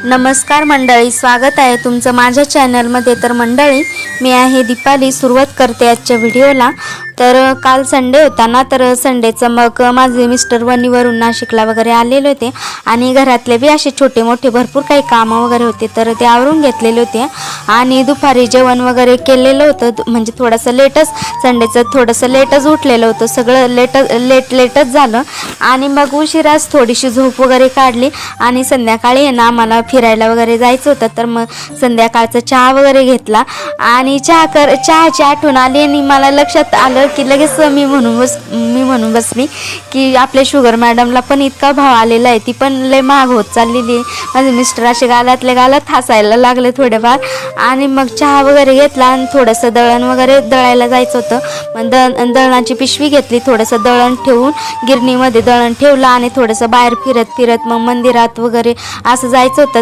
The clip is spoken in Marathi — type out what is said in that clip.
नमस्कार मंडळी, स्वागत आहे तुमचं माझ्या चॅनलमध्ये। तर मंडळी, मी आहे दीपाली। सुरुवात करते आजच्या व्हिडिओला। तर काल संडे होता ना, तर संडेचं मग माझे मिस्टर वणीवरून नाशिकला वगैरे आलेले होते आणि घरातले बी असे छोटे मोठे भरपूर काही कामं वगैरे होते, तर ते आवरून घेतलेले होते आणि दुपारी जेवण वगैरे केलेलं होतं। म्हणजे थोडंसं लेटच, संडेचं थोडंसं लेटच उठलेलं होतं, सगळं लेटच झालं आणि मग उशिराच थोडीशी झोप वगैरे काढली आणि संध्याकाळी ना आम्हाला फिरायला वगैरे जायचं होतं। तर मग संध्याकाळचा चहा वगैरे घेतला आणि चहाची आठवण आली आणि मला लक्षात आलं की लगेच मी म्हणून बसली की आपल्या शुगर मॅडमला पण इतका भाव आलेला आहे, ती पण लय महाग होत चाललेली आहे। माझे मिस्टर असे गालातले गालात हसायला लागले थोडेफार आणि मग चहा वगैरे घेतला आणि थोडंसं दळण वगैरे दळायला जायचं होतं। मग दळणाची पिशवी घेतली, थोडंसं दळण ठेवून गिरणीमध्ये दळण ठेवलं आणि थोडंसं बाहेर फिरत मग मंदिरात वगैरे असं जायचं होतं।